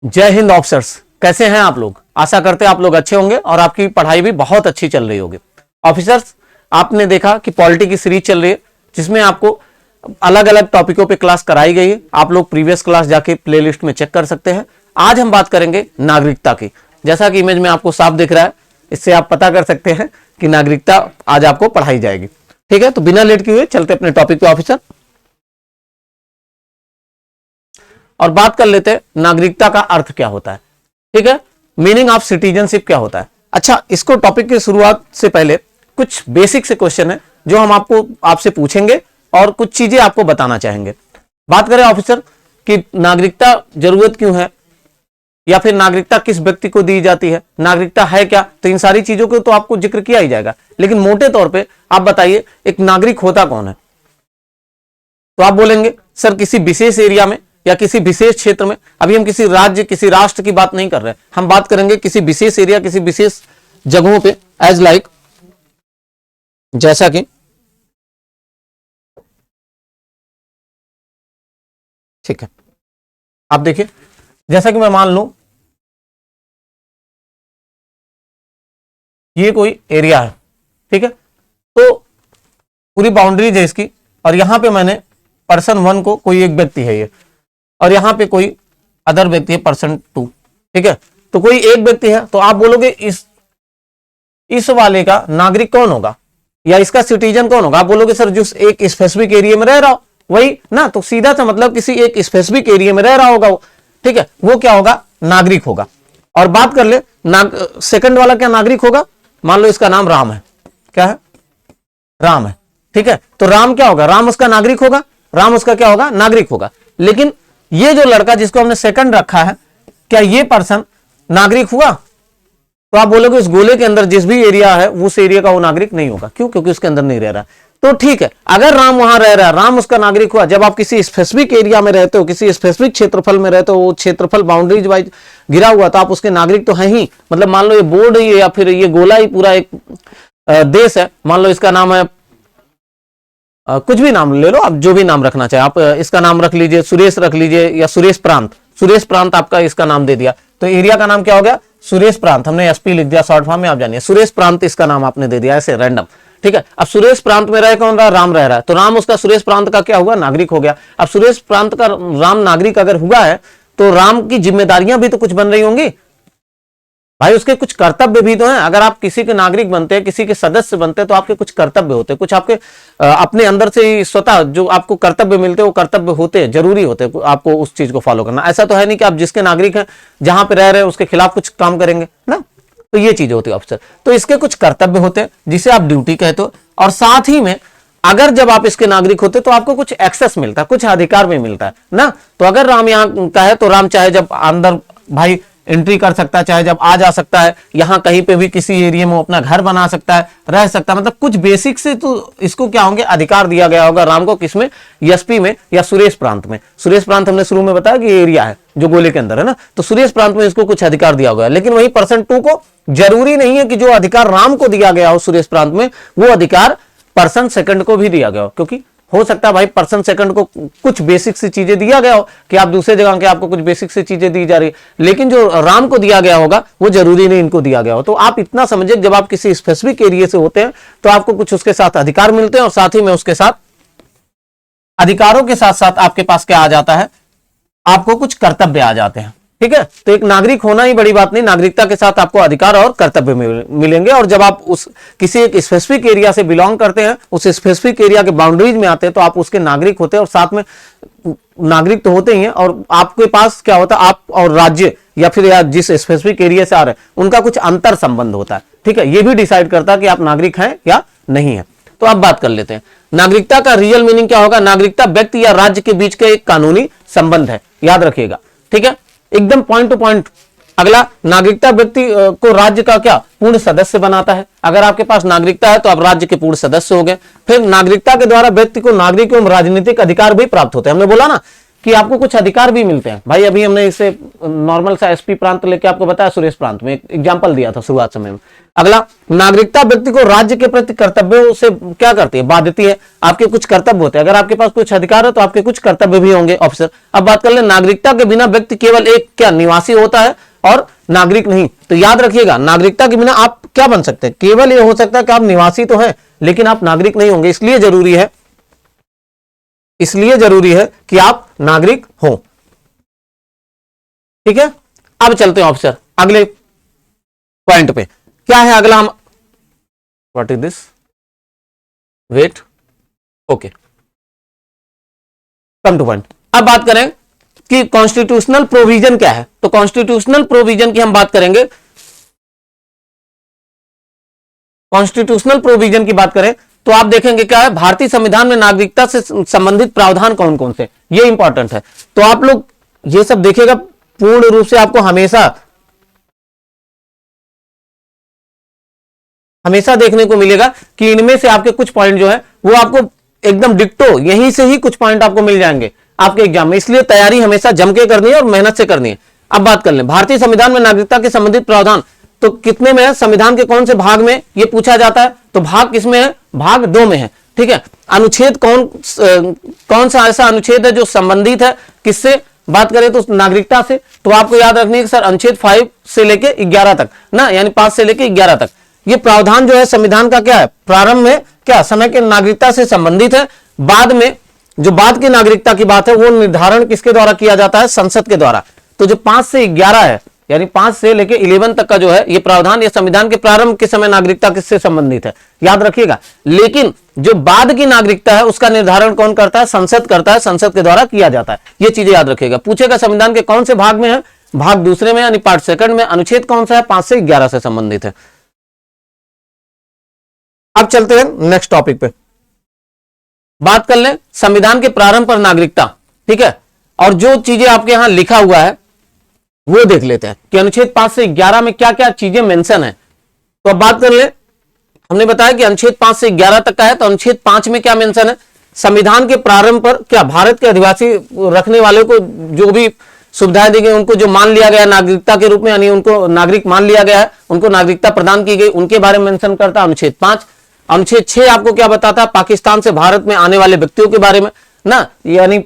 जय हिंद ऑफिसर्स, कैसे हैं आप लोग। आशा करते हैं आप लोग अच्छे होंगे और आपकी पढ़ाई भी बहुत अच्छी चल रही होगी। ऑफिसर्स, आपने देखा कि पॉलिटी की सीरीज चल रही है जिसमें आपको अलग अलग टॉपिकों पे क्लास कराई गई है। आप लोग प्रीवियस क्लास जाके प्लेलिस्ट में चेक कर सकते हैं। आज हम बात करेंगे नागरिकता की। जैसा कि इमेज में आपको साफ दिख रहा है, इससे आप पता कर सकते हैं कि नागरिकता आज आपको पढ़ाई जाएगी। ठीक है, तो बिना लेट किए हुए चलते अपने टॉपिक पे ऑफिसर, और बात कर लेते हैं नागरिकता का अर्थ क्या होता है। ठीक है, मीनिंग ऑफ सिटीजनशिप क्या होता है। अच्छा, इसको टॉपिक की शुरुआत से पहले कुछ बेसिक से क्वेश्चन है जो हम आपसे पूछेंगे और कुछ चीजें आपको बताना चाहेंगे। बात करें ऑफिसर कि नागरिकता जरूरत क्यों है, या फिर नागरिकता किस व्यक्ति को दी जाती है, नागरिकता है क्या, तो इन सारी चीजों को तो आपको जिक्र किया ही जाएगा। लेकिन मोटे तौर पे आप बताइए एक नागरिक होता कौन है। तो आप बोलेंगे सर किसी विशेष एरिया में या किसी विशेष क्षेत्र में। अभी हम किसी राज्य किसी राष्ट्र की बात नहीं कर रहे, हम बात करेंगे किसी विशेष एरिया किसी विशेष जगहों पे, एज लाइक जैसा कि ठीक है, आप देखिए जैसा कि मैं मान लूं ये कोई एरिया है। ठीक है, तो पूरी बाउंड्रीज है इसकी, और यहां पे मैंने पर्सन 1 को कोई एक व्यक्ति है ये, और यहां पे कोई अदर व्यक्ति है पर्सन 2। ठीक है, तो कोई एक व्यक्ति है, तो आप बोलोगे इस वाले का नागरिक कौन होगा या इसका सिटीजन कौन होगा। आप बोलोगे सर जो एक स्पेसिफिक एरिया में रह रहा हो वही ना, तो सीधा सा मतलब किसी एक स्पेसिफिक एरिया में रह रहा होगा वो। ठीक है, वो क्या होगा, नागरिक होगा। और बात कर ले सेकंड वाला क्या नागरिक होगा। मान लो इसका नाम राम है, क्या है, राम है। ठीक है, तो राम क्या होगा, राम उसका नागरिक होगा, राम उसका क्या होगा, नागरिक होगा। लेकिन ये जो लड़का जिसको हमने सेकंड रखा है, क्या ये पर्सन नागरिक हुआ। तो आप बोलोगे उस गोले के अंदर जिस भी एरिया है उस एरिया का वो नागरिक नहीं होगा। क्यों, क्योंकि उसके अंदर नहीं रह रहा। तो ठीक है, अगर राम वहां रह रहा है, राम उसका नागरिक हुआ। जब आप किसी स्पेसिफिक एरिया में रहते हो, किसी स्पेसिफिक क्षेत्रफल में रहते हो, वो क्षेत्रफल बाउंड्रीज वाइज गिरा हुआ, तो आप उसके नागरिक तो है ही। मतलब मान लो ये बोर्ड ही या फिर ये गोला ही पूरा एक देश है। मान लो इसका नाम है कुछ भी नाम ले लो आप, जो भी नाम रखना चाहे आप, इसका नाम रख लीजिए सुरेश रख लीजिए, या सुरेश प्रांत। सुरेश प्रांत आपका इसका नाम दे दिया, तो एरिया का नाम क्या हो गया, सुरेश प्रांत। हमने एसपी लिख दिया शॉर्ट फॉर्म में, आप जानिए सुरेश प्रांत इसका नाम आपने दे दिया ऐसे रैंडम। ठीक है, अब सुरेश प्रांत में रह कौन रहा, राम रह रहा है, तो राम उसका सुरेश प्रांत का क्या हुआ, नागरिक हो गया। अब सुरेश प्रांत का राम नागरिक अगर हुआ है, तो राम की जिम्मेदारियां भी तो कुछ बन रही होंगी भाई, उसके कुछ कर्तव्य भी तो हैं। अगर आप किसी के नागरिक बनते हैं, किसी के सदस्य बनते हैं, तो आपके कुछ कर्तव्य होते हैं, कुछ आपके अपने अंदर से ही स्वतः जो आपको कर्तव्य मिलते हैं वो कर्तव्य होते हैं, जरूरी होते हैं आपको उस चीज को फॉलो करना। ऐसा तो है नहीं कि आप जिसके नागरिक हैं जहां पे रह रहे हैं उसके खिलाफ कुछ काम करेंगे ना, तो ये चीज होती है ऑफिसर। तो इसके कुछ कर्तव्य होते हैं जिसे आप ड्यूटी कहते हो, और साथ ही में अगर जब आप इसके नागरिक होते तो आपको कुछ एक्सेस मिलता है, कुछ अधिकार भी मिलता है ना। तो अगर राम यहाँ का है तो राम चाहे जब अंदर भाई एंट्री कर सकता है, चाहे जब आ जा सकता है, यहां कहीं पे भी किसी एरिया में अपना घर बना सकता है, रह सकता है। मतलब कुछ बेसिक से तो इसको क्या होंगे, अधिकार दिया गया होगा राम को, किसमें, एसपी में या सुरेश प्रांत में। सुरेश प्रांत हमने शुरू में बताया कि एरिया है जो गोले के अंदर है ना, तो सुरेश प्रांत में इसको कुछ अधिकार दिया गया। लेकिन वही पर्सन 2 को जरूरी नहीं है कि जो अधिकार राम को दिया गया हो सुरेश प्रांत में, वो अधिकार पर्सन सेकंड को भी दिया गया हो। क्योंकि हो सकता है भाई पर्सन सेकंड को कुछ बेसिक सी चीजें दिया गया हो कि आप दूसरे जगह के आपको कुछ बेसिक सी चीजें दी जा रही, लेकिन जो राम को दिया गया होगा वो जरूरी नहीं इनको दिया गया हो। तो आप इतना समझिए, जब आप किसी स्पेसिफिक एरिया से होते हैं तो आपको कुछ उसके साथ अधिकार मिलते हैं, और साथ ही में उसके साथ अधिकारों के साथ साथ आपके पास क्या आ जाता है, आपको कुछ कर्तव्य आ जाते हैं। ठीक है, तो एक नागरिक होना ही बड़ी बात नहीं, नागरिकता के साथ आपको अधिकार और कर्तव्य मिलेंगे। और जब आप उस किसी एक स्पेसिफिक एरिया से बिलोंग करते हैं, उस स्पेसिफिक एरिया के बाउंड्रीज में आते हैं, तो आप उसके नागरिक होते हैं, और साथ में नागरिक तो होते ही हैं, और आपके पास क्या होता है, आप और राज्य या फिर जिस स्पेसिफिक एरिया से आ रहे हैं उनका कुछ अंतर संबंध होता है। ठीक है, ये भी डिसाइड करता है कि आप नागरिक हैं या नहीं है। तो अब बात कर लेते हैं नागरिकता का रियल मीनिंग क्या होगा। नागरिकता व्यक्ति या राज्य के बीच का एक कानूनी संबंध है, याद रखिएगा। ठीक है, एकदम पॉइंट टू पॉइंट। अगला, नागरिकता व्यक्ति को राज्य का क्या पूर्ण सदस्य बनाता है। अगर आपके पास नागरिकता है तो आप राज्य के पूर्ण सदस्य हो गए। फिर नागरिकता के द्वारा व्यक्ति को नागरिक एवं राजनीतिक अधिकार भी प्राप्त होते हैं। हमने बोला ना कि आपको कुछ अधिकार भी मिलते हैं। भाई अभी हमने इसे नॉर्मल सा एसपी प्रांत लेके आपको बताया, सुरेश प्रांत में एक एग्जांपल दिया था शुरुआत समय में। अगला, नागरिकता व्यक्ति को राज्य के प्रति कर्तव्यों से क्या करती है, बाध्यती है। आपके कुछ कर्तव्य होते हैं, अगर आपके पास कुछ अधिकार है तो आपके कुछ कर्तव्य भी होंगे ऑफिसर। अब बात कर ले, नागरिकता के बिना व्यक्ति केवल एक क्या निवासी होता है और नागरिक नहीं। तो याद रखिएगा, नागरिकता के बिना आप क्या बन सकते हैं, केवल ये हो सकता है कि आप निवासी तो हैं लेकिन आप नागरिक नहीं होंगे। इसलिए जरूरी है कि आप नागरिक हो। ठीक है, अब चलते हैं ऑफिसर अगले पॉइंट पे। क्या है अगला, हम what is this, wait, okay, come to point. अब बात करें कि कॉन्स्टिट्यूशनल प्रोविजन क्या है। तो कॉन्स्टिट्यूशनल प्रोविजन की हम बात करेंगे। कॉन्स्टिट्यूशनल प्रोविजन की बात करें तो आप देखेंगे क्या है, भारतीय संविधान में नागरिकता से संबंधित प्रावधान कौन कौन से, ये इंपॉर्टेंट है। तो आप लोग ये सब देखिएगा, पूर्ण रूप से आपको हमेशा देखने को मिलेगा कि इनमें से आपके कुछ पॉइंट जो है वो आपको एकदम डिक्टो यहीं से ही कुछ पॉइंट आपको मिल जाएंगे आपके एग्जाम में। इसलिए तैयारी हमेशा जम के करनी है और मेहनत से करनी है। अब बात कर लें भारतीय संविधान में नागरिकता के संबंधित प्रावधान, तो कितने में है, संविधान के कौन से भाग में ये पूछा जाता है। तो भाग किसमें है, भाग 2 में है। ठीक है, अनुच्छेद कौन सा ऐसा अनुच्छेद है जो संबंधित है किससे, बात करें तो नागरिकता से। तो आपको याद रखनी है कि सर अनुच्छेद 5 से लेके 11 तक ना, यानी 5 से लेके 11 तक ये प्रावधान जो है संविधान का क्या है, प्रारंभ में क्या समय के नागरिकता से संबंधित है। बाद में जो बाद की नागरिकता की बात है वो निर्धारण किसके द्वारा किया जाता है, संसद के द्वारा। तो जो 5 से 11 है, यानी 5 से लेके 11 तक का जो है ये प्रावधान, ये संविधान के प्रारंभ के समय नागरिकता किससे संबंधित है, याद रखिएगा। लेकिन जो बाद की नागरिकता है उसका निर्धारण कौन करता है, संसद करता है, संसद के द्वारा किया जाता है। ये चीजें याद रखिएगा। पूछेगा संविधान के कौन से भाग में है, भाग 2 में यानी पार्ट 2 में अनुच्छेद कौन सा है, 5 से 11 से संबंधित है। अब चलते हैं नेक्स्ट टॉपिक पे, बात कर लें संविधान के प्रारंभ पर नागरिकता। ठीक है, और जो चीजें आपके यहां लिखा हुआ है वो देख लेते हैं कि अनुच्छेद 5 से 11 में क्या क्या चीजें मेंशन है। तो अब बात कर ले, हमने बताया कि अनुच्छेद 5 से 11 तक का है। तो अनुच्छेद 5 में क्या मेंशन है, संविधान के प्रारंभ पर क्या भारत के अधिवासी रखने वाले को जो भी सुविधाएं दी गई, उनको जो मान लिया गया नागरिकता के रूप में, यानी उनको नागरिक मान लिया गया है, उनको नागरिकता प्रदान की गई, उनके बारे में मेंशन करता है अनुच्छेद 5। अनुच्छेद 6 आपको क्या बताता है, पाकिस्तान से भारत में आने वाले व्यक्तियों के बारे में ना, यानी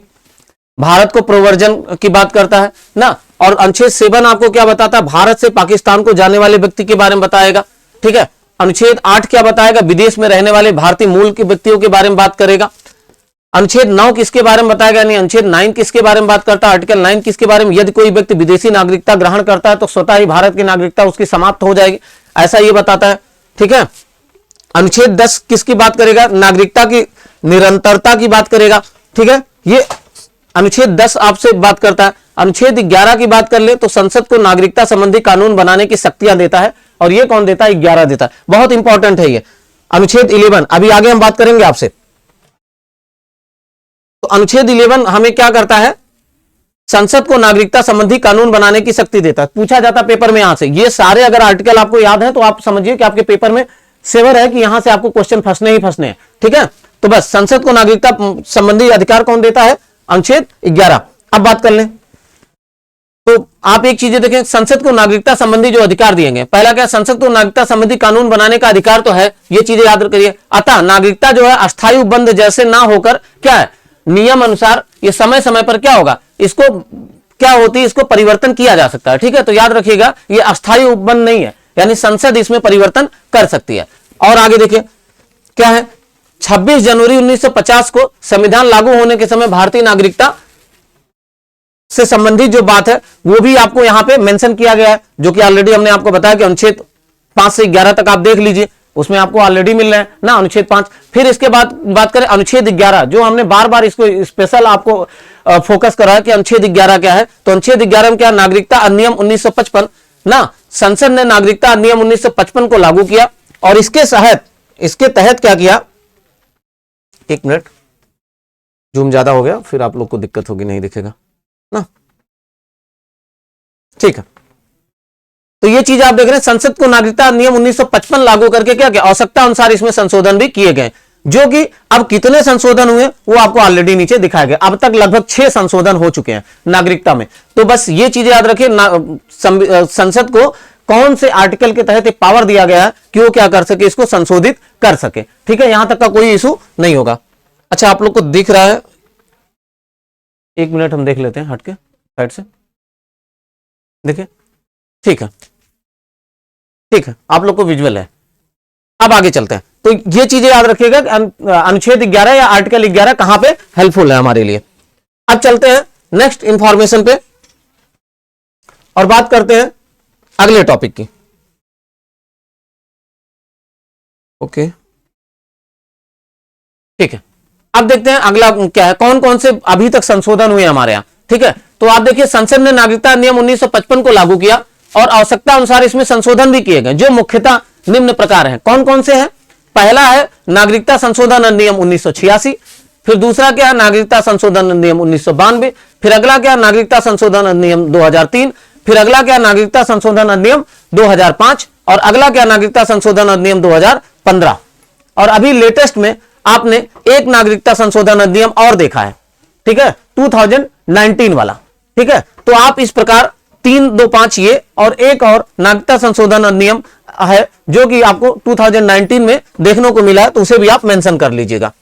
भारत को प्रवर्जन की बात करता है ना। और अनुच्छेद 7 आपको क्या बताता है, भारत से पाकिस्तान को जाने वाले व्यक्ति के बारे में बताएगा। ठीक है, अनुच्छेद 8 क्या बताएगा, विदेश में रहने वाले भारतीय मूल के व्यक्तियों के बारे में बात करेगा। अनुच्छेद 9 किसके बारे में बताएगा, यानी अनुच्छेद 9 किसके बारे में बात करता है, आर्टिकल 9 किसके बारे में, यदि कोई व्यक्ति विदेशी नागरिकता ग्रहण करता है तो स्वतः ही भारत की नागरिकता उसकी समाप्त हो जाएगी, ऐसा ये बताता है। ठीक है, अनुच्छेद 10 किसकी बात करेगा, नागरिकता की निरंतरता की बात करेगा। ठीक है, ये अनुच्छेद 10 आपसे बात करता है। अनुच्छेद 11 की बात कर ले तो संसद को नागरिकता संबंधी कानून बनाने की शक्तियां देता है, और ये कौन देता है, 11 देता है। बहुत इंपॉर्टेंट है ये। अनुच्छेद 11 अभी आगे हम बात करेंगे आपसे। तो अनुच्छेद 11 हमें क्या करता है, संसद को नागरिकता संबंधी कानून बनाने की शक्ति देता है। पूछा जाता पेपर में यहां से, ये सारे अगर आर्टिकल आपको याद है तो आप समझिए कि आपके पेपर में सेवर है कि यहां से आपको क्वेश्चन फंसने ही फंसने हैं। ठीक है, तो बस संसद को नागरिकता संबंधी अधिकार कौन देता है, अनुच्छेद 11। अब बात कर लें तो आप एक चीज देखें, संसद को नागरिकता संबंधी जो अधिकार दिए गए, पहला क्या, संसद को नागरिकता संबंधी कानून बनाने का अधिकार तो है, ये चीजें याद करिए। अतः नागरिकता जो है अस्थायी उपबंध जैसे ना होकर क्या है, नियम अनुसार ये समय समय पर क्या होगा, इसको क्या होती है, इसको परिवर्तन किया जा सकता है। ठीक है, तो याद रखिएगा ये अस्थायी उपबंध नहीं है, यानी संसद इसमें परिवर्तन कर सकती है। और आगे देखिए क्या है, 26 जनवरी 1950 को संविधान लागू होने के समय भारतीय नागरिकता से संबंधित जो बात है वो भी आपको यहां पे मेंशन किया गया है, जो कि ऑलरेडी हमने आपको बताया कि अनुच्छेद 5 से 11 तक आप देख लीजिए, उसमें आपको ऑलरेडी मिल रहे हैं ना अनुच्छेद 5। फिर इसके बाद बात करें अनुच्छेद 11, जो हमने बार बार इसको स्पेशल आपको फोकस करा है कि अनुच्छेद 11 क्या है। तो अनुच्छेद 11 में क्या, नागरिकता अधिनियम 1955 ना, संसद ने नागरिकता अधिनियम 1955 को लागू किया, और इसके तहत क्या किया, एक मिनट जूम ज्यादा हो गया फिर आप लोग को दिक्कत होगी, नहीं दिखेगा ना, ठीक है। तो ये चीज आप देख रहे हैं, संसद को नागरिकता अधिनियम 1955 लागू करके क्या किया, आवश्यकता अनुसार इसमें संशोधन भी किए गए। जो कि अब कितने संशोधन हुए वो आपको ऑलरेडी नीचे दिखाया गया। अब तक लगभग 6 संशोधन हो चुके हैं नागरिकता में। तो बस ये चीजें याद रखिए, संसद को कौन से आर्टिकल के तहत पावर दिया गया है कि वो क्या कर सके, इसको संशोधित कर सके। ठीक है, यहां तक का कोई इशू नहीं होगा। अच्छा, आप लोग को दिख रहा है, एक मिनट हम देख लेते हैं हटके साइड से, देखिए, ठीक है, ठीक है, आप लोग को विजुअल है। अब आगे चलते हैं। तो ये चीजें याद रखिएगा, अनुच्छेद 11 या आर्टिकल 11 कहां पे हेल्पफुल है हमारे लिए। अब चलते हैं नेक्स्ट इंफॉर्मेशन पे और बात करते हैं अगले टॉपिक की। ओके, ठीक है, अब देखते हैं अगला क्या है, कौन कौन से अभी तक संशोधन हुए हमारे यहां। ठीक है, तो आप देखिए, संसद ने नागरिकता अधिनियम 1955 को लागू किया और आवश्यकता अनुसार इसमें संशोधन भी किए गए, जो मुख्यतः निम्न प्रकार हैं। कौन कौन से हैं? पहला है नागरिकता संशोधन अधिनियम 1986, फिर दूसरा क्या है, नागरिकता संशोधन अधिनियम 1992, फिर अगला क्या, नागरिकता संशोधन अधिनियम 2003, फिर अगला क्या, नागरिकता संशोधन अधिनियम 2005, और अगला क्या, नागरिकता संशोधन अधिनियम 2015। और अभी लेटेस्ट में आपने एक नागरिकता संशोधन अधिनियम और देखा है, ठीक है, 2019 वाला। ठीक है, तो आप इस प्रकार 3, 2, 5 ये और एक और नागरिकता संशोधन अधिनियम है जो कि आपको 2019 में देखने को मिला है, तो उसे भी आप मेंशन कर लीजिएगा।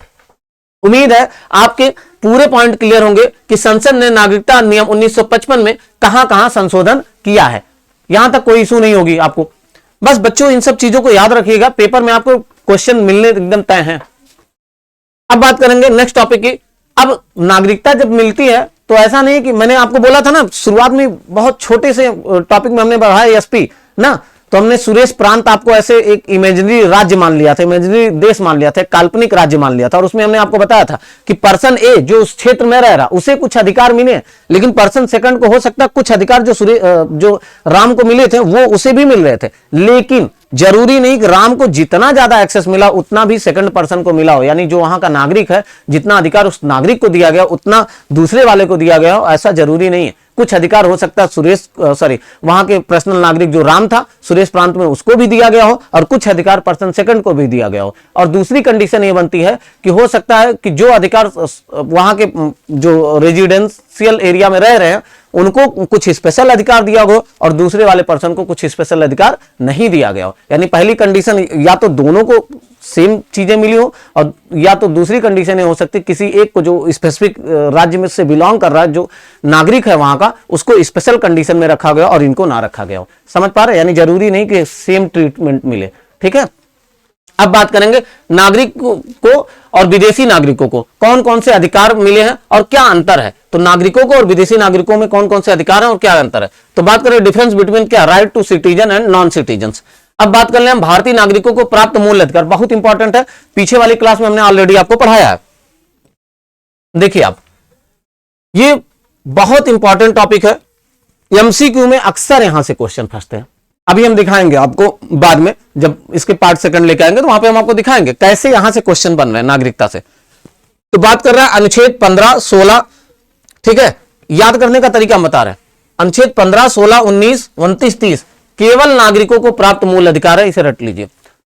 उम्मीद है आपके पूरे पॉइंट क्लियर होंगे कि संसद ने नागरिकता अधिनियम 1955 में कहां कहां संशोधन किया है। यहां तक कोई इशू नहीं होगी आपको। बस बच्चों, इन सब चीजों को याद रखिएगा, पेपर में आपको क्वेश्चन मिलने एकदम तय हैं। अब बात करेंगे नेक्स्ट टॉपिक की। अब नागरिकता जब मिलती है तो ऐसा नहीं कि मैंने आपको बोला था ना शुरुआत में, बहुत छोटे से टॉपिक में हमने बढ़ाया एसपी ना, तो हमने सुरेश प्रांत आपको ऐसे एक इमेजिनरी राज्य मान लिया था, इमेजिनरी देश मान लिया था, काल्पनिक राज्य मान लिया था, और उसमें हमने आपको बताया था कि पर्सन ए जो उस क्षेत्र में रह रहा उसे कुछ अधिकार मिले, लेकिन पर्सन सेकंड को हो सकता है कुछ अधिकार जो राम को मिले थे वो उसे भी मिल रहे थे, लेकिन जरूरी नहीं कि राम को जितना ज्यादा एक्सेस मिला उतना भी सेकंड पर्सन को मिला हो। यानी जो वहां का नागरिक है, जितना अधिकार उस नागरिक को दिया गया उतना दूसरे वाले को दिया गया हो, ऐसा जरूरी नहीं है। कुछ अधिकार हो सकता है वहां के पर्सनल नागरिक जो राम था सुरेश प्रांत में उसको भी दिया गया हो, और कुछ अधिकार पर्सन सेकंड को भी दिया गया हो। और दूसरी कंडीशन ये बनती है कि हो सकता है कि जो अधिकार वहां के जो रेजिडेंशियल एरिया में रह रहे हैं उनको कुछ स्पेशल अधिकार दिया हो और दूसरे वाले पर्सन को कुछ स्पेशल अधिकार नहीं दिया गया हो। यानी पहली कंडीशन या तो दोनों को सेम चीजें मिली हो, और या तो दूसरी कंडीशन ये हो सकती है किसी एक को जो स्पेसिफिक राज्य में से बिलोंग कर रहा है, जो नागरिक है वहां का, उसको स्पेशल कंडीशन में रखा गया और इनको ना रखा गया हो। समझ पा रहे? यानी जरूरी नहीं कि सेम ट्रीटमेंट मिले। ठीक है, अब बात करेंगे नागरिक को और विदेशी नागरिकों को कौन कौन से अधिकार मिले हैं और क्या अंतर है। तो नागरिकों को और विदेशी नागरिकों में कौन कौन से अधिकार हैं और क्या अंतर है। तो बात करें डिफरेंस बिटवीन क्या, right to citizen and non citizen. अब बात कर ले हम भारतीय नागरिकों को प्राप्त मूल अधिकार, बहुत इंपॉर्टेंट है, पीछे वाली क्लास में हमने ऑलरेडी आपको पढ़ाया है। देखिए आप, ये बहुत इंपॉर्टेंट टॉपिक है, एमसीक्यू में अक्सर यहां से क्वेश्चन फंसते हैं। अभी हम दिखाएंगे आपको बाद में, जब इसके पार्ट सेकंड लेके आएंगे तो वहां पे हम आपको दिखाएंगे कैसे यहां से क्वेश्चन बन रहे हैं नागरिकता से। तो बात कर रहा है अनुच्छेद 15, 16, ठीक है, याद करने का तरीका हम बता रहे हैं। अनुच्छेद 15, 16, 19, 29, 30 केवल नागरिकों को प्राप्त मूल अधिकार है, इसे रट लीजिए।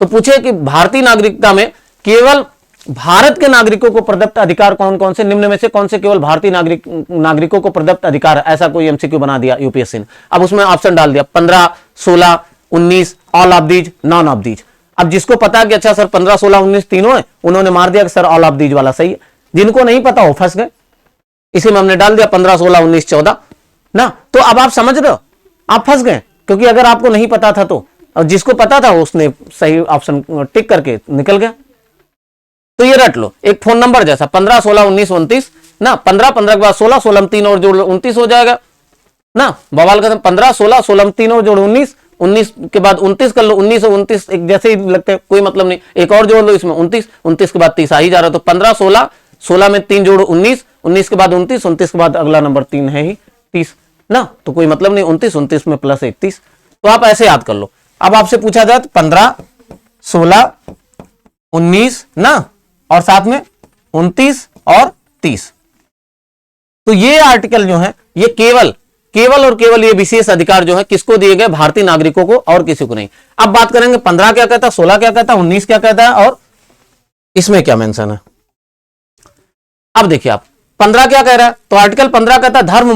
तो पूछे कि भारतीय नागरिकता में केवल भारत के नागरिकों को प्रदत्त अधिकार कौन कौन से, निम्न में से कौन से केवल भारतीय नागरिकों को प्रदत्त अधिकार है, ऐसा कोई एमसीक्यू बना दिया यूपीएससी ने। अब उसमें ऑप्शन डाल दिया 15, 16, 19, all of these, none of these. अब जिसको पता है कि अच्छा सर 15, 16, 19 तीनों है, उन्होंने मार दिया कि सर ऑल ऑफ दीज वाला सही है। जिनको नहीं पता वो फंस गए, इसी में हमने डाल दिया 15, 16, 19, 14 ना। तो अब आप समझ रहे हो, आप फंस गए, क्योंकि अगर आपको नहीं पता था तो, और जिसको पता था उसने सही ऑप्शन टिक करके निकल गया। तो ये रट लो, एक फोन नंबर जैसा 15, 16, 19, 29 ना, 15, 15 के बाद 16, 16 में 3 और जोड़ लो 29 हो जाएगा ना। बवाल का 15, 16, 16 में 3 और जोड़ 19, 19 के बाद 29 कर लो, 19 और 29 एक जैसे ही लगते हैं, कोई मतलब नहीं, एक और जोड़ लो इसमें 29, 29 के बाद 30 आ ही जा रहा है। तो 15, 16, 16 में 3 जोड़ो 19, 19 के बाद 29, 29 के बाद अगला नंबर 3 है ही 30 ना, तो कोई मतलब नहीं, 29, 29 में प्लस 31। तो आप ऐसे याद कर लो। अब आपसे पूछा जाए 15, 16, 19 ना, और साथ में 29 और 30, तो ये आर्टिकल जो है ये केवल और केवल ये विशेष अधिकार जो है किसको दिए गए, भारतीय नागरिकों को, और किसी को नहीं। अब बात करेंगे 15 क्या कहता है, 16 क्या कहता है, 19 क्या कहता है और इसमें क्या मेंशन है। अब देखिए आप 15 क्या कह रहा है, तो आर्टिकल 15 कहता है धर्म,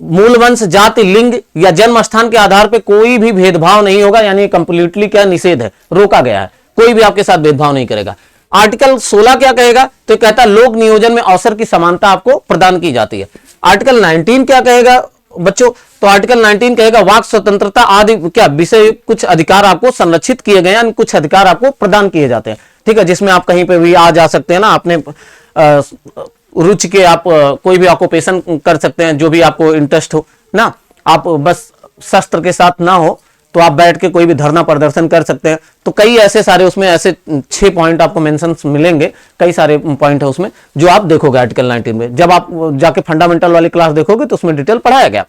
मूल वंश, जाति, लिंग या जन्म स्थान के आधार पर कोई भी भेदभाव नहीं होगा, यानी कंप्लीटली क्या निषेध है, रोका गया है, कोई भी आपके साथ भेदभाव नहीं करेगा। आर्टिकल 16 क्या कहेगा, तो कहता है लोक नियोजन में अवसर की समानता आपको प्रदान की जाती है। आर्टिकल 19 क्या कहेगा बच्चों, तो आर्टिकल 19 कहेगा वाक स्वतंत्रता आदि क्या विषय कुछ अधिकार आपको संरक्षित किए गए हैं, कुछ अधिकार आपको प्रदान किए जाते हैं, ठीक है, जिसमें आप कहीं पे भी आ जा सकते हैं ना, अपने रुचि के आप कोई भी ऑक्यूपेशन कर सकते हैं, जो भी आपको इंटरेस्ट हो ना, आप बस शस्त्र के साथ ना हो तो आप बैठ के कोई भी धरना प्रदर्शन कर सकते हैं। तो कई ऐसे सारे उसमें ऐसे 6 पॉइंट आपको मेंशन मिलेंगे, कई सारे पॉइंट है उसमें जो आप देखोगे आर्टिकल 19 में, जब आप जाके फंडामेंटल वाली क्लास देखोगे तो उसमें डिटेल पढ़ाया गया।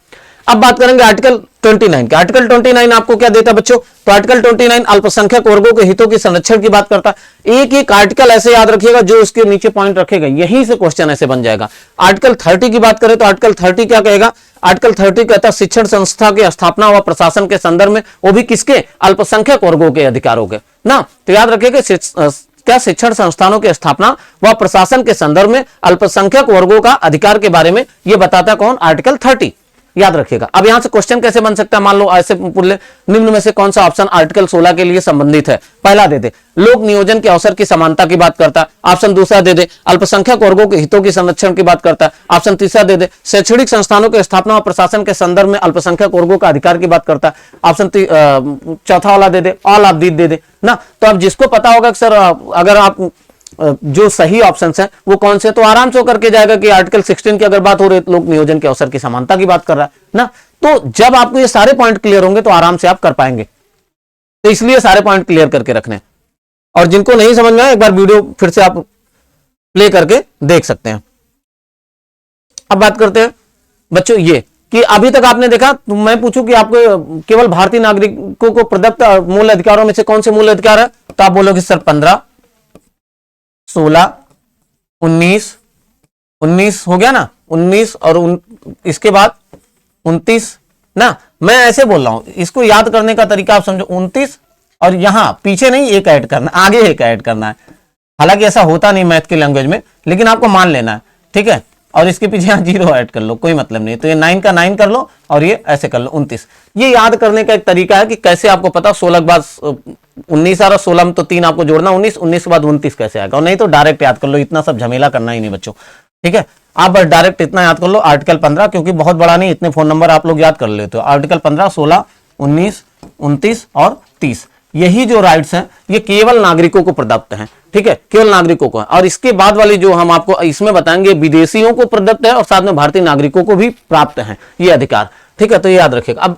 अब बात करेंगे आर्टिकल 29 का। आर्टिकल 29 आपको क्या देता है बच्चों, तो आर्टिकल 29 अल्पसंख्यक वर्गों के हितों की संरक्षण की बात करता है। एक एक आर्टिकल ऐसे याद रखिएगा, जो उसके नीचे पॉइंट रखेगा यहीं से क्वेश्चन ऐसे बन जाएगा। आर्टिकल 30 की बात करें तो आर्टिकल 30 क्या कहेगा, आर्टिकल 30 कहता है शिक्षण संस्था की स्थापना व प्रशासन के संदर्भ में, वो भी किसके, अल्पसंख्यक वर्गों के अधिकारों के ना, तो याद रखिएगा क्या शिक्षण संस्थानों की स्थापना व प्रशासन के संदर्भ में अल्पसंख्यक वर्गों का अधिकार के बारे में यह बताता है कौन, आर्टिकल 30, याद रखिएगा। अब यहां से क्वेश्चन कैसे बन सकता है, मान लो ऐसे पूछ ले, निम्न में से कौन सा ऑप्शन आर्टिकल 16 के लिए संबंधित है, पहला दे दे लोक नियोजन के अवसर की समानता की बात करता है, ऑप्शन दूसरा दे दे अल्पसंख्यक वर्गों के हितों की संरक्षण की बात करता है, ऑप्शन तीसरा दे दे शैक्षणिक संस्थानों की स्थापना और प्रशासन के संदर्भ में अल्पसंख्यक वर्गों का अधिकार की बात करता है, ऑप्शन चौथा वाला दे दे ऑल ऑफ दीज दे दे ना। तो अब जिसको पता होगा कि सर अगर आप जो सही ऑप्शन है वो कौन से, तो आराम से करके जाएगा कि आर्टिकल 16 की अगर बात हो रही है लोक नियोजन के अवसर की समानता की बात कर रहा है ना। तो जब आपको ये सारे पॉइंट क्लियर होंगे तो आराम से आप कर पाएंगे, तो इसलिए सारे पॉइंट क्लियर करके रखने। और जिनको नहीं समझ में आए एक बार वीडियो फिर से आप प्ले करके देख सकते हैं। अब बात करते हैं बच्चों ये कि अभी तक आपने देखा, तो मैं पूछूं कि आपको केवल भारतीय नागरिकों को प्रदत्त मूल अधिकारों में से कौन से मूल अधिकार है, तो आप बोलोगे सर 15, 16, 19 हो गया ना, 19 और इसके बाद 29 ना। मैं ऐसे बोल रहा हूं, इसको याद करने का तरीका आप समझो, 29 और यहां पीछे नहीं एक ऐड करना, आगे एक ऐड करना है। हालांकि ऐसा होता नहीं मैथ की लैंग्वेज में, लेकिन आपको मान लेना है, ठीक है। और इसके पीछे यहां 0 ऐड कर लो, कोई मतलब नहीं। तो ये 9 का 9 कर लो और ये ऐसे कर लो 29। ये याद करने का एक तरीका है कि कैसे आपको पता 16 के बाद 19 आ रहा, 16 में तो 3 आपको जोड़ना, 19 के बाद 29 कैसे आएगा, और नहीं तो डायरेक्ट याद कर लो, इतना सब झमेला करना ही नहीं बच्चों, ठीक है। आप बस डायरेक्ट इतना याद कर लो आर्टिकल 15, क्योंकि बहुत बड़ा नहीं, इतने फोन नंबर आप लोग याद कर लेते हो। आर्टिकल 15, 16, 19, 29 और 30, यही जो राइट्स हैं ये केवल नागरिकों को प्रदत्त हैं, ठीक है, केवल नागरिकों को। और इसके बाद वाली जो हम आपको इसमें बताएंगे विदेशियों को प्रदत्त है और साथ में भारतीय नागरिकों को भी प्राप्त है ये अधिकार, ठीक है। तो ये याद रखिएगा। अब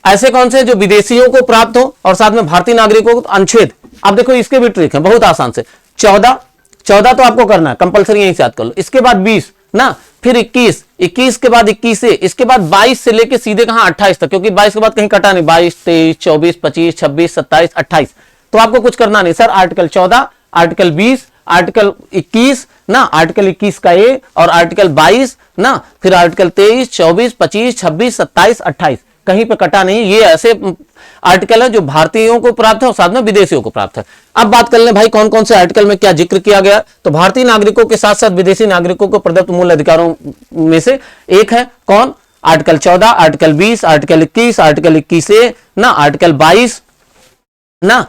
ऐसे कौन से जो विदेशियों को प्राप्त हो और साथ में भारतीय नागरिकों को, अनुच्छेद, अब देखो इसके भी ट्रिक है बहुत आसान से। 14 तो आपको करना है कंपलसरी, यहीं से याद कर लो। इसके बाद 20 ना, फिर 21 के बाद 21 से, इसके बाद 22 से लेके सीधे कहां 28 तक, क्योंकि 22 के बाद कहीं कटा नहीं, 22, 23, 24, 25, 26, 27, 28। तो आपको कुछ करना नहीं सर, आर्टिकल 14, आर्टिकल 20, आर्टिकल 21 ना, आर्टिकल 21 का ए और आर्टिकल 22 ना, फिर आर्टिकल 23, 24, 25, 26, 27, 28, कहीं पे कटा नहीं। ये ऐसे आर्टिकल है जो भारतीयों को प्राप्त है और साथ में विदेशियों को प्राप्त है। अब बात कर लें भाई कौन कौन से आर्टिकल में क्या जिक्र किया गया, तो भारतीय नागरिकों के साथ साथ विदेशी नागरिकों को प्रदत्त मूल अधिकारों में से एक है कौन, आर्टिकल 14, आर्टिकल 20, आर्टिकल 21, आर्टिकल 21 ए ना, आर्टिकल 22 ना,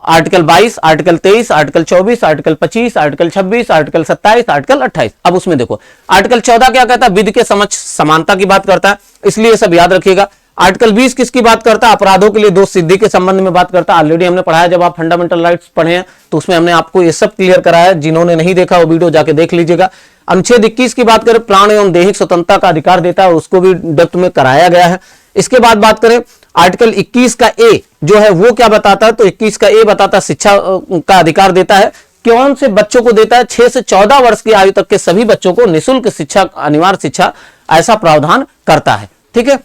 article 22, article 23, article 24, article 25, article 26, article 27, article 28। अब उसमें देखो आर्टिकल 14 क्या कहता है, विधि के समक्ष समानता की बात करता है, इसलिए सब याद रखिएगा। आर्टिकल 20 किसकी बात करता है, अपराधों के लिए दोष सिद्धि के संबंध में बात करता है। ऑलरेडी हमने पढ़ाया, जब आप फंडामेंटल राइट्स पढ़े हैं तो उसमें हमने आपको ये सब क्लियर कराया है, जिन्होंने नहीं देखा वो वीडियो जाके देख लीजिएगा। अनुच्छेद 21 की बात करें, प्राण एवं दैहिक स्वतंत्रता का अधिकार देता है, उसको भी डेप्थ में कराया गया है। इसके बाद बात करें आर्टिकल 21 का ए जो है वो क्या बताता है, तो 21 का ए बताता है शिक्षा का अधिकार देता है। कौन से बच्चों को देता है, 6 से 14 वर्ष की आयु तक के सभी बच्चों को निःशुल्क शिक्षा, अनिवार्य शिक्षा, ऐसा प्रावधान करता है, ठीक है।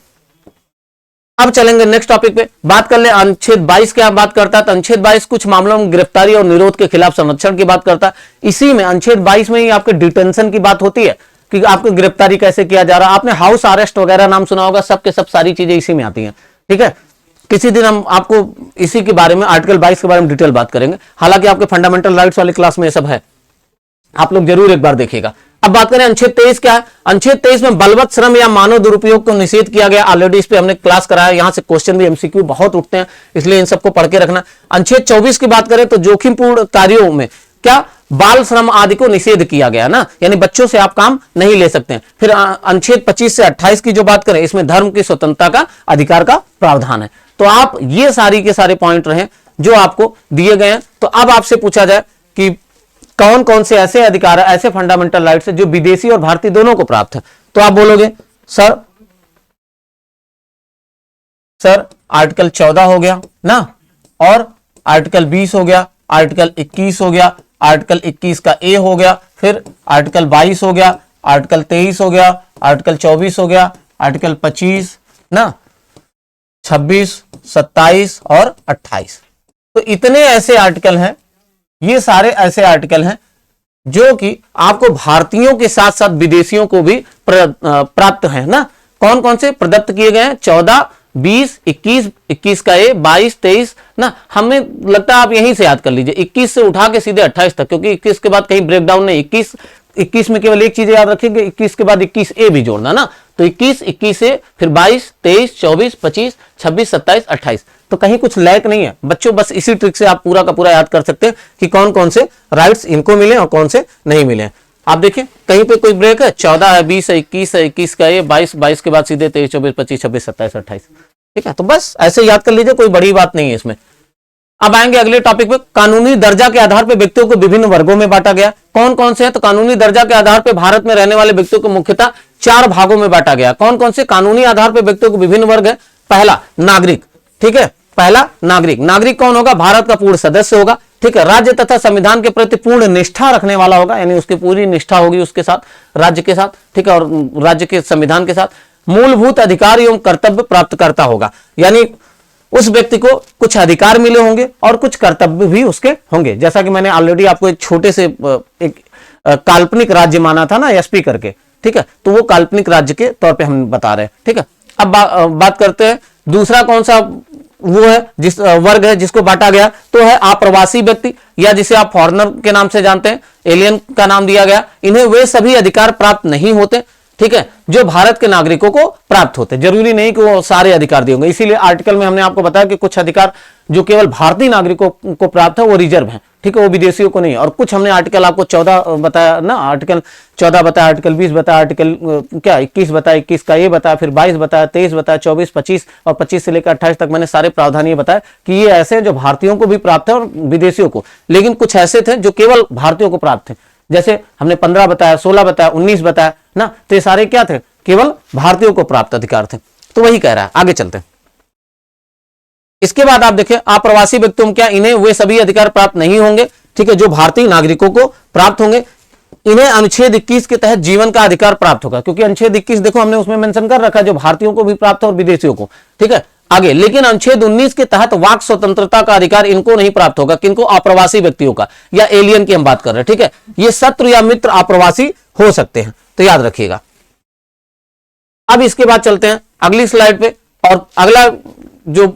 अब चलेंगे नेक्स्ट टॉपिक पे, बात कर ले अनुच्छेद 22 क्या बात करता है, तो अनुच्छेद 22 कुछ मामलों में गिरफ्तारी और निरोध के खिलाफ संरक्षण की बात करता है। इसी में अनुच्छेद 22 में ही आपके डिटेंशन की बात होती है कि आपको गिरफ्तारी कैसे किया जा रहा है। आपने हाउस अरेस्ट वगैरह नाम सुना होगा, सब के सब सारी चीजें इसी में आती हैं, ठीक है। किसी दिन हम आपको इसी के बारे में, आर्टिकल 22 के बारे में डिटेल बात करेंगे। हालांकि आपके फंडामेंटल राइट्स वाली क्लास में ये सब है, आप लोग जरूर एक बार देखिएगा। अब बात करें अनुच्छेद 23 क्या है। अनुच्छेद 23 में बलवत श्रम या मानव दुरुपयोग को निषेध किया गया। ऑलरेडी इस पे हमने क्लास कराया, यहां से क्वेश्चन भी एमसीक्यू बहुत उठते हैं, इसलिए इन सबको पढ़ के रखना। अनुच्छेद 24 की बात करें तो जोखिमपूर्ण कार्यों में क्या बाल श्रम आदि को निषेध किया गया ना, यानी बच्चों से आप काम नहीं ले सकते हैं। फिर अनुच्छेद 25 से 28 की जो बात करें, इसमें धर्म की स्वतंत्रता का अधिकार का प्रावधान है। तो आप ये सारी के सारे पॉइंट रहे जो आपको दिए गए हैं। तो अब आपसे पूछा जाए कि कौन कौन से ऐसे अधिकार, ऐसे फंडामेंटल राइट्स है जो विदेशी और भारतीय दोनों को प्राप्त है, तो आप बोलोगे सर आर्टिकल 14 हो गया ना, और आर्टिकल 20 हो गया, आर्टिकल 21 हो गया, आर्टिकल 21 का ए हो गया, फिर आर्टिकल 22 हो गया, आर्टिकल 23 हो गया, आर्टिकल 24 हो गया, आर्टिकल 25 ना, 26, 27 और 28। तो इतने ऐसे आर्टिकल हैं, ये सारे ऐसे आर्टिकल हैं जो कि आपको भारतीयों के साथ साथ विदेशियों को भी प्राप्त हैं ना। कौन कौन से प्रदत्त किए गए हैं? 14, 20, 21, 21 का ए, 22, 23 ना। हमें लगता है आप यहीं से याद कर लीजिए, 21 से उठा के सीधे 28 तक, क्योंकि 21 के बाद कहीं ब्रेकडाउन नहीं। 21 में केवल एक चीज याद रखेंगे, 21 के बाद 21 ए भी जोड़ना ना। तो 21 से फिर 22, 23, 24, 25, 26, 27, 28। तो कहीं कुछ लैक नहीं है बच्चों, बस इसी ट्रिक से आप पूरा का पूरा याद कर सकते हैं कि कौन कौन से राइट्स इनको मिले और कौन से नहीं मिले। आप देखिए कहीं पे कोई ब्रेक है, 14 है, 20 है, 21 है, 21 का ये, 22 के बाद सीधे 23, 24, 25, 26, 27, 28। ठीक है, तो बस ऐसे याद कर लीजिए, कोई बड़ी बात नहीं है इसमें। अब आएंगे अगले टॉपिक पे। कानूनी दर्जा के आधार पर व्यक्तियों को विभिन्न वर्गों में बांटा गया। कौन कौन से हैं? तो कानूनी दर्जा के आधार पर भारत में रहने वाले व्यक्तियों को मुख्यतः 4 भागों में बांटा गया। कौन कौन से कानूनी आधार पर व्यक्तियों को विभिन्न वर्ग है? पहला नागरिक, ठीक है, पहला नागरिक। नागरिक कौन होगा? भारत का पूर्ण सदस्य होगा, ठीक है, राज्य तथा संविधान के प्रति पूर्ण निष्ठा रखने वाला होगा, यानी उसकी पूरी निष्ठा होगी उसके साथ, राज्य के साथ, ठीक है, और राज्य के संविधान के साथ। मूलभूत अधिकार एवं कर्तव्य प्राप्त करता होगा, यानी उस व्यक्ति को कुछ अधिकार मिले होंगे और कुछ कर्तव्य भी उसके होंगे। जैसा कि मैंने ऑलरेडी आपको एक छोटे से एक काल्पनिक राज्य माना था ना, एसपी करके, ठीक है, तो वो काल्पनिक राज्य के तौर पे हम बता रहे हैं। ठीक है, अब बात करते हैं दूसरा कौन सा वो है जिस वर्ग है जिसको बांटा गया, तो है अप्रवासी व्यक्ति, या जिसे आप फॉरेनर के नाम से जानते हैं, एलियन का नाम दिया गया। इन्हें वे सभी अधिकार प्राप्त नहीं होते, ठीक है, जो भारत के नागरिकों को प्राप्त होते। जरूरी नहीं कि वो सारे अधिकार दिए होंगे, इसीलिए आर्टिकल में हमने आपको बताया कि कुछ अधिकार जो केवल भारतीय नागरिकों को प्राप्त है वो रिजर्व है, ठीक है, वो विदेशियों को नहीं। और कुछ हमने आर्टिकल आपको 14 बताया ना, आर्टिकल 14 बताया, आर्टिकल 20 बताया, आर्टिकल क्या 21 बताया, 21 का ये बताया, फिर 22 बताया, 23 बताया, 24, 25 और 25 से लेकर 28 तक मैंने सारे प्रावधान ये बताया कि ये ऐसे हैं जो भारतीयों को भी प्राप्त है और विदेशियों को। लेकिन कुछ ऐसे थे जो केवल भारतीयों को प्राप्त थे, जैसे हमने 15 बताया, 16 बताया, 19 बताया ना, तो ये सारे क्या थे? केवल भारतीयों को प्राप्त अधिकार थे। तो वही कह रहा है, आगे चलते हैं। इसके बाद आप देखिए अप्रवासी व्यक्तियों में क्या, इन्हें वे सभी अधिकार प्राप्त नहीं होंगे, ठीक है, जो भारतीय नागरिकों को प्राप्त होंगे। इन्हें अनुच्छेद 21 के तहत जीवन का अधिकार प्राप्त होगा, क्योंकि अनुच्छेद 21 देखो हमने उसमें मेंशन कर रखा है जो भारतीयों को भी प्राप्त है और विदेशियों को, ठीक है, आगे। लेकिन अनुच्छेद 19 के तहत वाक स्वतंत्रता का अधिकार इनको नहीं प्राप्त होगा। किनको? अप्रवासी व्यक्तियों का, या एलियन की हम बात कर रहे हैं, ठीक है। ये शत्रु या मित्र अप्रवासी हो सकते हैं, तो याद रखिएगा। अब इसके बाद चलते हैं अगली स्लाइड पे, और अगला जो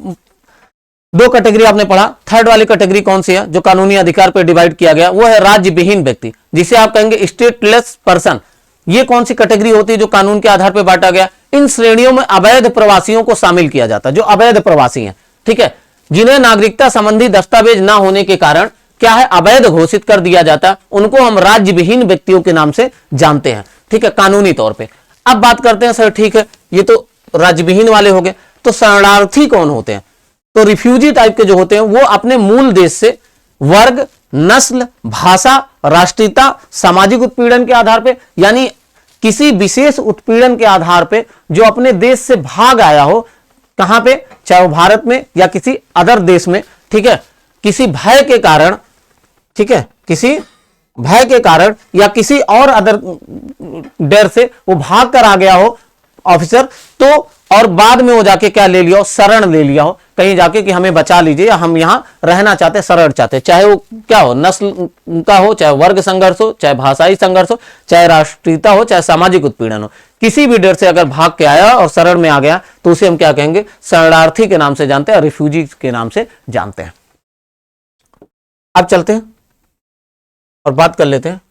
2 कैटेगरी आपने पढ़ा, थर्ड वाली कैटेगरी कौन सी है जो कानूनी अधिकार पर डिवाइड किया गया? वो है राज्य विहीन व्यक्ति, जिसे आप कहेंगे स्टेटलेस पर्सन। ये कौन सी कैटेगरी होती है जो कानून के आधार पर बांटा गया? इन श्रेणियों में अवैध प्रवासियों को शामिल किया जाता है, जो अवैध प्रवासी हैं, ठीक है, जिन्हें नागरिकता संबंधी दस्तावेज ना होने के कारण क्या है, अवैध घोषित कर दिया जाता है, उनको हम राज्य विहीन व्यक्तियों के नाम से जानते हैं, ठीक है, कानूनी तौर पे। अब बात करते हैं सर, ठीक है, ये तो राज्य विहीन वाले हो गए, तो शरणार्थी कौन होते हैं? तो रिफ्यूजी टाइप के जो होते हैं वो अपने मूल देश से वर्ग, नस्ल, भाषा, राष्ट्रीयता, सामाजिक उत्पीड़न के आधार पे, यानी किसी विशेष उत्पीड़न के आधार पे जो अपने देश से भाग आया हो, कहां पे, चाहे वो भारत में या किसी अदर देश में, ठीक है, किसी भय के कारण, ठीक है, किसी भय के कारण या किसी और अदर डर से वो भाग कर आ गया हो ऑफिसर, तो और बाद में वो जाके क्या ले लिया हो, शरण ले लिया हो कहीं जाके कि हमें बचा लीजिए, या हम यहां रहना चाहते, शरण चाहते, चाहे वो क्या हो, नस्ल का हो, चाहे वर्ग संघर्ष हो, चाहे भाषाई संघर्ष हो, चाहे राष्ट्रीयता हो, चाहे सामाजिक उत्पीड़न हो, किसी भी डर से अगर भाग के आया और शरण में आ गया तो उसे हम क्या कहेंगे? शरणार्थी के नाम से जानते हैं, रिफ्यूजी के नाम से जानते हैं। अब चलते हैं और बात कर लेते हैं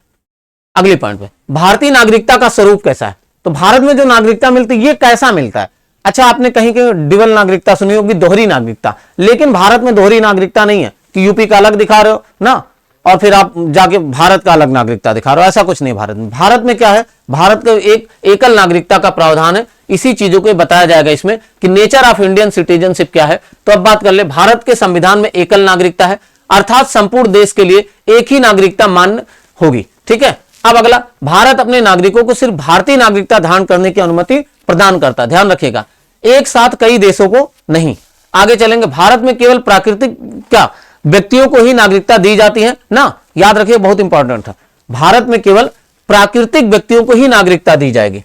अगले पॉइंट पे, भारतीय नागरिकता का स्वरूप कैसा है? तो भारत में जो नागरिकता मिलती है ये कैसा मिलता है? अच्छा, आपने कहीं कहीं डिबल नागरिकता सुनी होगी, दोहरी नागरिकता, लेकिन भारत में दोहरी नागरिकता नहीं है कि यूपी का अलग दिखा रहे हो ना और फिर आप जाके भारत का अलग नागरिकता दिखा रहे हो, ऐसा कुछ नहीं। भारत में क्या है, भारत का एक एकल नागरिकता का प्रावधान है। इसी चीजों को बताया जाएगा इसमें कि नेचर ऑफ इंडियन सिटीजनशिप क्या है। तो अब बात कर ले, भारत के संविधान में एकल नागरिकता है, अर्थात संपूर्ण देश के लिए एक ही नागरिकता मान्य होगी। ठीक है, अब अगला, भारत अपने नागरिकों को सिर्फ भारतीय नागरिकता धारण करने की अनुमति प्रदान करता है, ध्यान रखिएगा, एक साथ कई देशों को नहीं। आगे चलेंगे, भारत में केवल प्राकृतिक क्या व्यक्तियों को ही नागरिकता दी जाती है ना, याद रखिए, बहुत इंपॉर्टेंट है, भारत में केवल प्राकृतिक व्यक्तियों को ही नागरिकता दी जाएगी।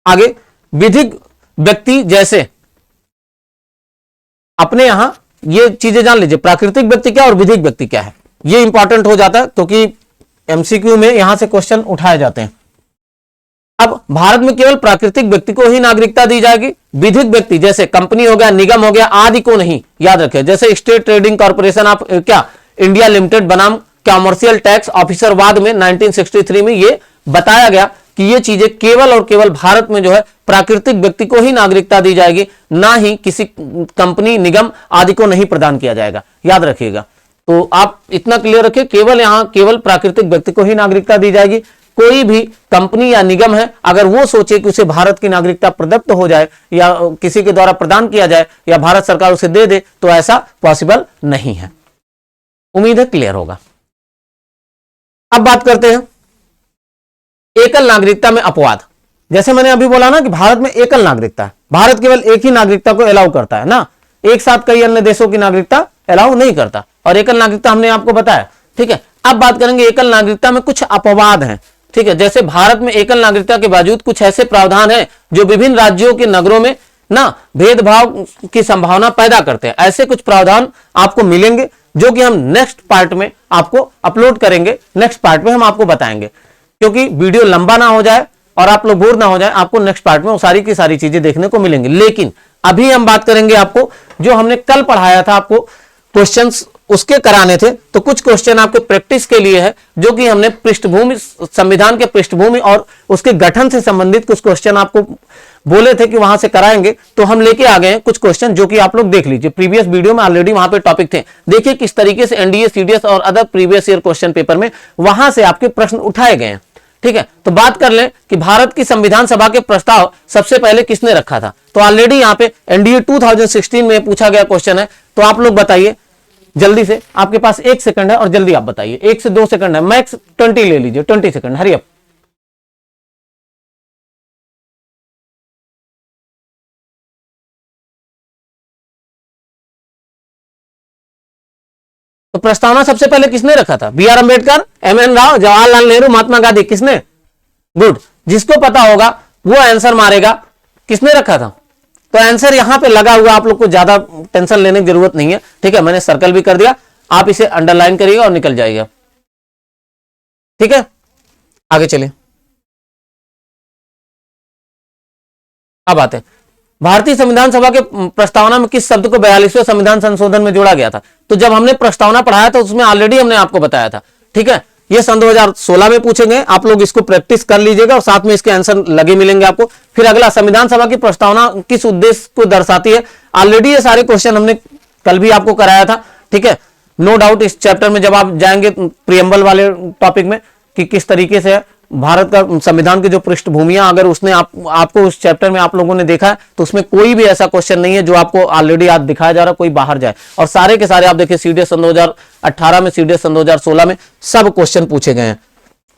आगे, विधिक व्यक्ति जैसे, अपने यहां ये चीजें जान लीजिए, प्राकृतिक व्यक्ति क्या और विधिक व्यक्ति क्या है, ये इंपॉर्टेंट हो जाता है क्योंकि एमसीक्यू में यहां से क्वेश्चन उठाए जाते हैं। अब भारत में केवल प्राकृतिक व्यक्ति को ही नागरिकता दी जाएगी, विधिक व्यक्ति जैसे कंपनी हो गया, निगम हो गया आदि को नहीं, याद रखें। जैसे स्टेट ट्रेडिंग कॉर्पोरेशन ऑफ क्या इंडिया लिमिटेड बनाम कमर्शियल टैक्स ऑफिसर वाद में 1963 में ये बताया गया कि ये चीजें केवल और केवल भारत में जो है प्राकृतिक व्यक्ति को ही नागरिकता दी जाएगी, ना ही किसी कंपनी निगम आदि को नहीं प्रदान किया जाएगा, याद रखिएगा। तो आप इतना क्लियर रखिए, केवल यहां केवल प्राकृतिक व्यक्ति को ही नागरिकता दी जाएगी। कोई भी कंपनी या निगम है, अगर वो सोचे कि उसे भारत की नागरिकता प्रदत्त हो जाए या किसी के द्वारा प्रदान किया जाए या भारत सरकार उसे दे दे, तो ऐसा पॉसिबल नहीं है। उम्मीद है क्लियर होगा। अब बात करते हैं एकल नागरिकता में अपवाद। जैसे मैंने अभी बोला ना कि भारत में एकल नागरिकता है, भारत केवल एक ही नागरिकता को अलाउ करता है ना, एक साथ कई अन्य देशों की नागरिकता अलाउ नहीं करता, और एकल नागरिकता हमने आपको बताया। ठीक है, अब बात करेंगे एकल नागरिकता में कुछ अपवाद हैं। ठीक है, जैसे भारत में एकल नागरिकता के बावजूद कुछ ऐसे प्रावधान हैं जो विभिन्न राज्यों के नगरों में ना भेदभाव की संभावना पैदा करते हैं। ऐसे कुछ प्रावधान आपको मिलेंगे जो कि हम नेक्स्ट पार्ट में आपको अपलोड करेंगे, नेक्स्ट पार्ट में हम आपको बताएंगे, क्योंकि वीडियो लंबा ना हो जाए और आप लोग बोर ना हो जाए। आपको नेक्स्ट पार्ट में वो सारी की सारी चीजें देखने को मिलेंगी। लेकिन अभी हम बात करेंगे आपको जो हमने कल पढ़ाया था, आपको क्वेश्चंस उसके कराने थे, तो कुछ क्वेश्चन आपके प्रैक्टिस के लिए है, जो कि हमने पृष्ठभूमि, संविधान के पृष्ठभूमि और उसके गठन से संबंधित कुछ क्वेश्चन आपको बोले थे कि वहां से कराएंगे, तो हम लेके आ गए हैं कुछ क्वेश्चन, जो कि आप लोग देख लीजिए। प्रीवियस वीडियो में ऑलरेडी वहां पे टॉपिक थे, देखिए किस तरीके से एनडीए, सीडीएस और other previous year question paper में वहां से आपके प्रश्न उठाए गए हैं। ठीक है, तो बात कर लें कि भारत की संविधान सभा के प्रस्ताव सबसे पहले किसने रखा था। तो ऑलरेडी यहां पे एनडीए 2016 में पूछा गया क्वेश्चन है। तो आप लोग बताइए जल्दी से, आपके पास 1 सेकंड है और जल्दी आप बताइए, 1 से 2 सेकंड है, मैक्स 20 ले लीजिए, 20 सेकंड, हरी अप। तो प्रस्तावना सबसे पहले किसने रखा था? B R Ambedkar, M N Rao, Jawaharlal Nehru, Mahatma Gandhi, किसने? गुड, जिसको पता होगा वो आंसर मारेगा। किसने रखा था? तो आंसर यहां पे लगा हुआ, आप लोग को ज्यादा टेंशन लेने की जरूरत नहीं है। ठीक है, मैंने सर्कल भी कर दिया, आप इसे अंडरलाइन करिएगा और निकल जाइएगा। ठीक है, आगे चलिए। अब आते हैं भारतीय संविधान सभा के प्रस्तावना में किस शब्द को 42वें संविधान संशोधन में जोड़ा गया था। तो जब हमने प्रस्तावना पढ़ाया था उसमें ऑलरेडी हमने आपको बताया था। ठीक है, ये सन 2016 में पूछे गए, आप लोग इसको प्रैक्टिस कर लीजिएगा और साथ में इसके आंसर लगे मिलेंगे आपको। फिर अगला, संविधान सभा की प्रस्तावना किस उद्देश्य को दर्शाती है। ऑलरेडी ये सारे क्वेश्चन हमने कल भी आपको कराया था। ठीक है, नो डाउट इस चैप्टर में जब आप जाएंगे प्रियम्बल वाले टॉपिक में कि किस तरीके से भारत का संविधान की जो पृष्ठभूमियां, अगर उसने आपको उस चैप्टर में आप लोगों ने देखा है तो उसमें कोई भी ऐसा क्वेश्चन नहीं है जो आपको ऑलरेडी आज दिखाया जा रहा कोई बाहर जाए। और सारे के सारे आप देखिए सीडीएस सन 2018 में, सीडीएस सन 2016 में सब क्वेश्चन पूछे गए हैं।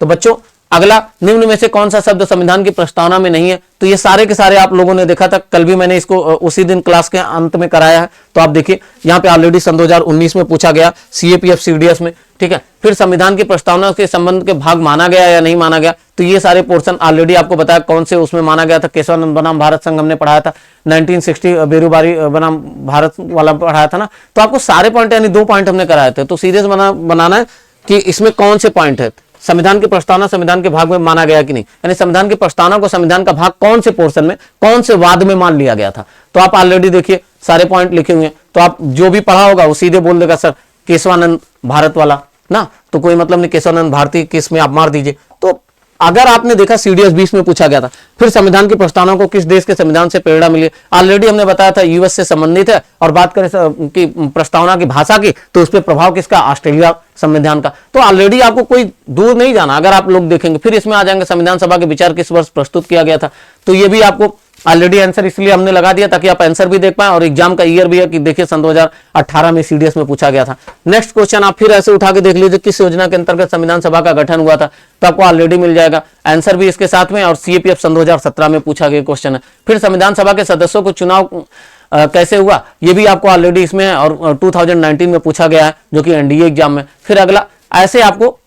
तो बच्चों, अगला, निम्न में से कौन सा शब्द संविधान की प्रस्तावना में नहीं है। तो ये सारे के सारे आप लोगों ने देखा था, कल भी मैंने इसको उसी दिन क्लास के अंत में कराया है। तो आप देखिए यहाँ पे ऑलरेडी सन 2019 में पूछा गया, सीएपीएफ सीडीएस में। ठीक है, फिर संविधान की प्रस्तावना के संबंध के भाग माना गया या नहीं माना गया, तो ये सारे पोर्शन ऑलरेडी आपको बताया कौन से उसमें माना गया था। केशवानंद बनाम भारत संघ हमने पढ़ाया था, 1960 बेरूबारी बनाम भारत वाला पढ़ाया था ना। तो आपको सारे पॉइंट यानी 2 पॉइंट हमने कराए थे। तो सीरियस बनाना है कि इसमें कौन से पॉइंट है, संविधान की प्रस्तावना संविधान के भाग में माना गया कि नहीं, यानी संविधान की प्रस्तावना को संविधान का भाग कौन से पोर्शन में, कौन से वाद में मान लिया गया था। तो आप ऑलरेडी देखिए सारे पॉइंट लिखे हुए हैं। तो आप जो भी पढ़ा होगा वो सीधे बोल देगा सर केशवानंद भारत वाला। ना, तो कोई मतलब नहीं, केशवानंद भारती किस में आप मार दीजिए। तो अगर आपने देखा CDS 20 में पूछा गया था। फिर संविधान की प्रस्तावना को किस देश के संविधान से प्रेरणा मिली, ऑलरेडी हमने बताया था US से संबंधित है। और बात करें कि प्रस्तावना की भाषा की, तो उस पर प्रभाव किसका, ऑस्ट्रेलिया संविधान का। तो ऑलरेडी आपको कोई दूर नहीं जाना, अगर आप लोग देखेंगे। फिर इसमें आ जाएंगे संविधान सभा के विचार किस वर्ष प्रस्तुत किया गया था, तो ये भी आपको ऑलरेडी आंसर इसलिए हमने लगा दिया ताकि आप आंसर भी देख पाए, और एग्जाम का ईयर भी है कि देखिए सन 2018 में CDS में पूछा गया था। नेक्स्ट क्वेश्चन आप फिर ऐसे उठा के देख लीजिए, किस योजना के अंतर्गत संविधान सभा का गठन हुआ था, तो आपको ऑलरेडी मिल जाएगा आंसर भी इसके साथ में। और CAPF सन 2017 में पूछा गया क्वेश्चन है। फिर संविधान सभा के सदस्यों को चुनाव कैसे हुआ, ये भी आपको ऑलरेडी इसमें है, और 2019 में पूछा गया है, जो कि NDA एग्जाम में। फिर अगला, ऐसे आपको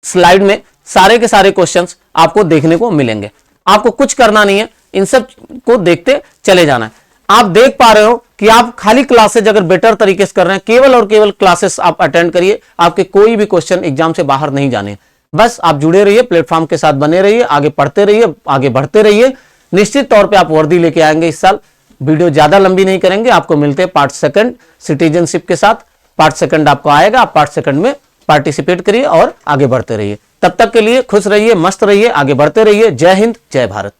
स्लाइड में सारे के सारे क्वेश्चंस आपको देखने को मिलेंगे। आपको कुछ करना नहीं है, इन सब को देखते चले जाना है। आप देख पा रहे हो कि आप खाली क्लासेज अगर बेटर तरीके से कर रहे हैं, केवल और केवल क्लासेस आप अटेंड करिए, आपके कोई भी क्वेश्चन एग्जाम से बाहर नहीं जाने। बस आप जुड़े रहिए, प्लेटफॉर्म के साथ बने रहिए, आगे पढ़ते रहिए, आगे बढ़ते रहिए। निश्चित तौर पे आप वर्दी लेके आएंगे इस साल। वीडियो ज्यादा लंबी नहीं करेंगे, आपको मिलते हैं पार्ट सेकंड सिटीजनशिप के साथ। पार्ट सेकंड आपको आएगा, आप पार्ट सेकंड में पार्टिसिपेट करिए और आगे बढ़ते रहिए। तब तक के लिए खुश रहिए, मस्त रहिए, आगे बढ़ते रहिए। जय हिंद, जय भारत।